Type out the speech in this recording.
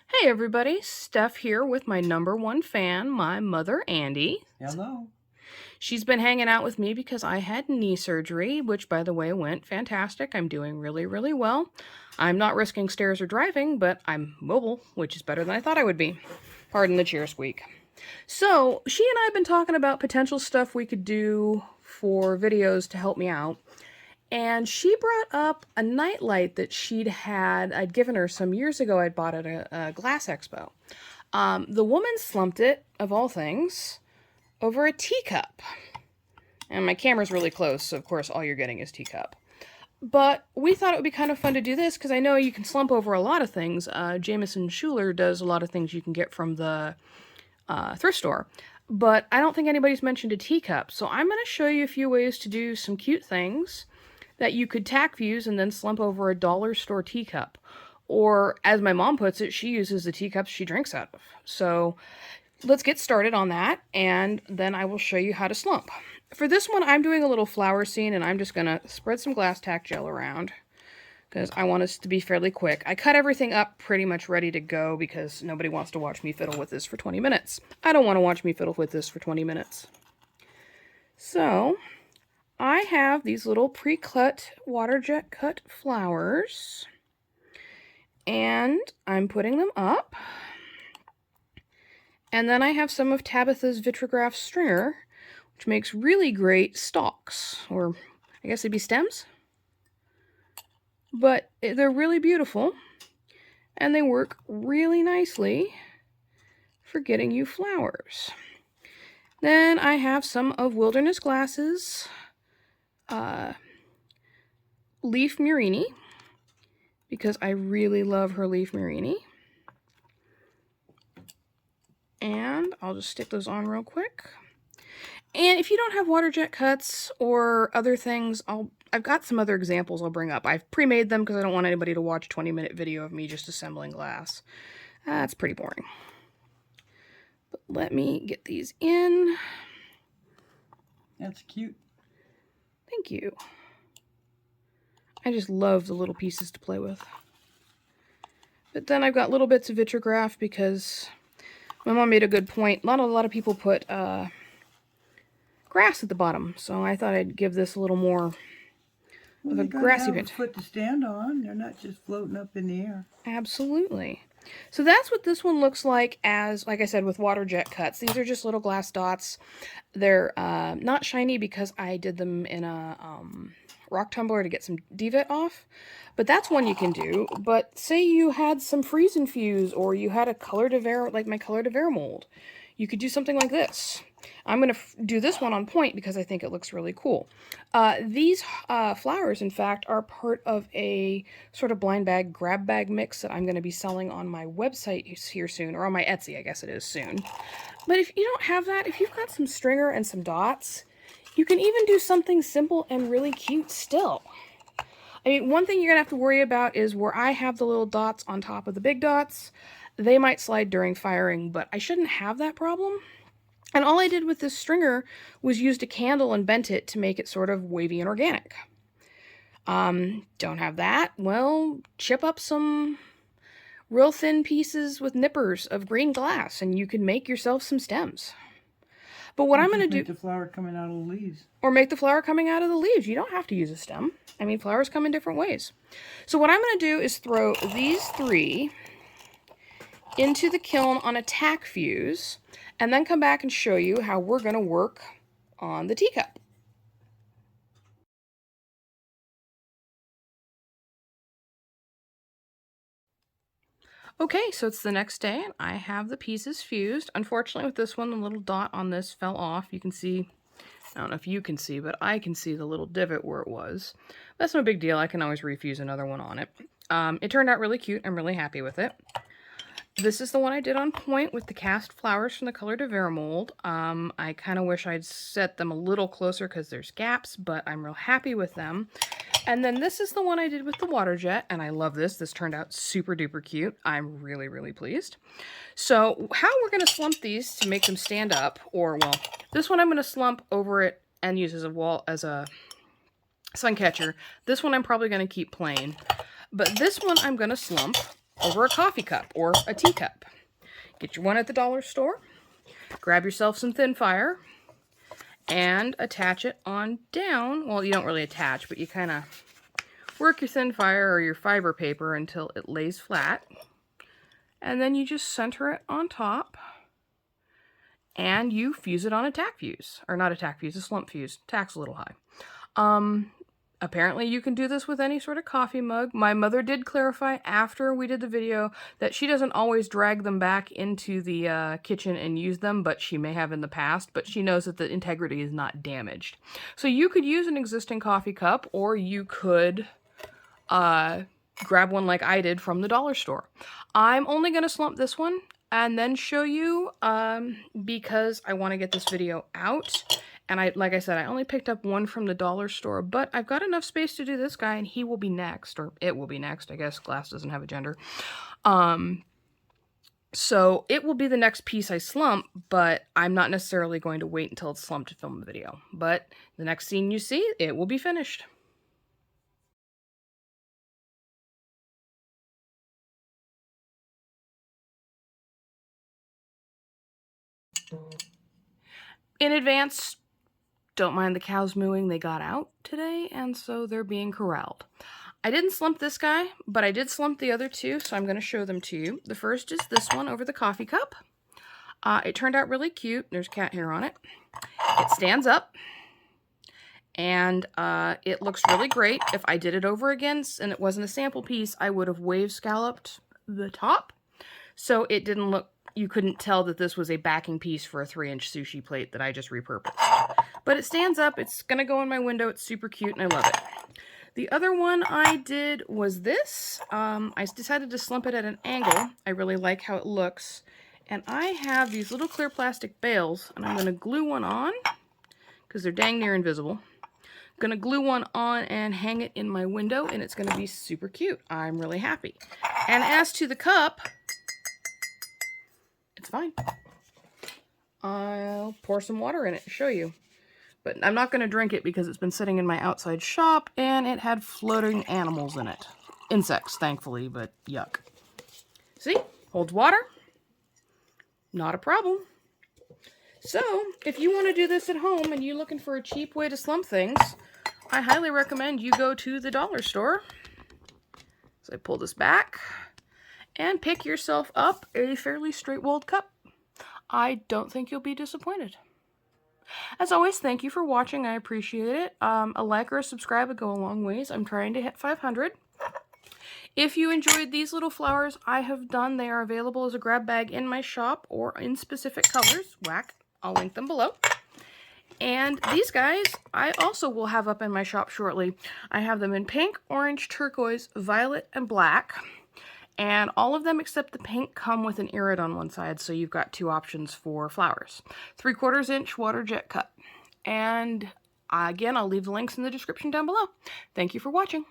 Hey everybody, Steph here with my #1 fan, my mother, Andi. Hello. She's been hanging out with me because I had knee surgery, which by the way went fantastic. I'm doing really, really well. I'm not risking stairs or driving, but I'm mobile, which is better than I thought I would be. Pardon the chair squeak. So, she and I have been talking about potential stuff we could do for videos to help me out. And she brought up a nightlight that I'd given her some years ago. I'd bought at a glass expo. The woman slumped it, of all things, over a teacup. And my camera's really close, so of course all you're getting is teacup. But we thought it would be kind of fun to do this because I know you can slump over a lot of things. Jameson Schuler does a lot of things you can get from the thrift store. But I don't think anybody's mentioned a teacup, so I'm going to show you a few ways to do some cute things that you could tack fuse and then slump over a dollar store teacup. Or, as my mom puts it, she uses the teacups she drinks out of. So, let's get started on that, and then I will show you how to slump. For this one, I'm doing a little flower scene, and I'm just going to spread some glass tack gel around, because I want this to be fairly quick. I cut everything up pretty much ready to go, because nobody wants to watch me fiddle with this for 20 minutes. I don't want to watch me fiddle with this for 20 minutes. So, I have these little pre-cut water jet cut flowers, and I'm putting them up. And then I have some of Tabitha's Vitrograph stringer, which makes really great stalks, or I guess they'd be stems. But they're really beautiful, and they work really nicely for getting you flowers. Then I have some of Wilderness Glass's Leaf Murini, because I really love her Leaf Murini. And I'll just stick those on real quick. And if you don't have water jet cuts or other things, I've got some other examples I'll bring up. I've pre-made them because I don't want anybody to watch a 20-minute video of me just assembling glass. That's pretty boring. But let me get these in. That's cute. Thank you. I just love the little pieces to play with. But then I've got little bits of Vitrograph because my mom made a good point. Not a lot of people put grass at the bottom, so I thought I'd give this a little more of a grassy bit. Have a foot to stand on. They're not just floating up in the air. Absolutely. So that's what this one looks like as, like I said, with water jet cuts. These are just little glass dots. They're not shiny because I did them in a rock tumbler to get some devet off. But that's one you can do. But say you had some freeze and fuse, or you had a color de verre, like my color de verre mold. You could do something like this. I'm going to do this one on point because I think it looks really cool. These flowers, in fact, are part of a sort of blind bag, grab bag mix that I'm going to be selling on my website here soon, or on my Etsy, I guess it is soon. But if you don't have that, if you've got some stringer and some dots, you can even do something simple and really cute still. I mean, one thing you're going to have to worry about is where I have the little dots on top of the big dots. They might slide during firing, but I shouldn't have that problem. And all I did with this stringer was used a candle and bent it to make it sort of wavy and organic. Don't have that? Well, chip up some real thin pieces with nippers of green glass and you can make yourself some stems. But what I'm going to do... Make the flower coming out of the leaves. Or make the flower coming out of the leaves. You don't have to use a stem. I mean, flowers come in different ways. So what I'm going to do is throw these three into the kiln on a tack fuse, and then come back and show you how we're going to work on the teacup. Okay, so it's the next day, and I have the pieces fused. Unfortunately, with this one, the little dot on this fell off. You can see, I don't know if you can see, but I can see the little divot where it was. That's no big deal. I can always refuse another one on it. It turned out really cute. I'm really happy with it. This is the one I did on point with the cast flowers from the Color de Verre mold. I kind of wish I'd set them a little closer because there's gaps, but I'm real happy with them. And then this is the one I did with the water jet, and I love this. This turned out super duper cute. I'm really, really pleased. So how we're going to slump these to make them stand up, or well, this one I'm going to slump over it and use as a sun catcher. This one I'm probably going to keep plain. But this one I'm going to slump over a coffee cup or a teacup. Get your one at the dollar store, grab yourself some thin fire, and attach it on down. Well, you don't really attach, but you kind of work your thin fire or your fiber paper until it lays flat. And then you just center it on top. And you fuse it on a tack fuse. Or not a tack fuse, a slump fuse. Tack's a little high. Apparently you can do this with any sort of coffee mug. My mother did clarify after we did the video that she doesn't always drag them back into the kitchen and use them, but she may have in the past, but she knows that the integrity is not damaged. So you could use an existing coffee cup, or you could grab one like I did from the dollar store. I'm only going to slump this one and then show you because I want to get this video out. And like I said, I only picked up one from the dollar store, but I've got enough space to do this guy, and he will be next, or it will be next. I guess glass doesn't have a gender. So it will be the next piece I slump, but I'm not necessarily going to wait until it's slumped to film the video. But the next scene you see, it will be finished. In advance, don't mind the cows mooing, they got out today, and so they're being corralled. I didn't slump this guy, but I did slump the other two, so I'm going to show them to you. The first is this one over the coffee cup. It turned out really cute. There's cat hair on it. It stands up, and it looks really great. If I did it over again and it wasn't a sample piece, I would have wave scalloped the top, so it didn't look, you couldn't tell that this was a backing piece for a 3-inch sushi plate that I just repurposed. But it stands up, it's going to go in my window, it's super cute, and I love it. The other one I did was this. I decided to slump it at an angle. I really like how it looks. And I have these little clear plastic bales, and I'm going to glue one on, because they're dang near invisible. I'm going to glue one on and hang it in my window, and it's going to be super cute. I'm really happy. And as to the cup, it's fine. I'll pour some water in it to show you. But I'm not going to drink it because it's been sitting in my outside shop and it had floating animals in it. Insects, thankfully, but yuck. See? Holds water. Not a problem. So, if you want to do this at home and you're looking for a cheap way to slump things, I highly recommend you go to the dollar store. So I pull this back and pick yourself up a fairly straight-walled cup. I don't think you'll be disappointed. As always, thank you for watching. I appreciate it. A like or a subscribe would go a long ways. I'm trying to hit 500. If you enjoyed these little flowers I have done, they are available as a grab bag in my shop or in specific colors. Whack. I'll link them below. And these guys, I also will have up in my shop shortly. I have them in pink, orange, turquoise, violet, and black. And all of them except the pink come with an irid on one side, so you've got two options for flowers. 3/4 inch water jet cut. And again, I'll leave the links in the description down below. Thank you for watching.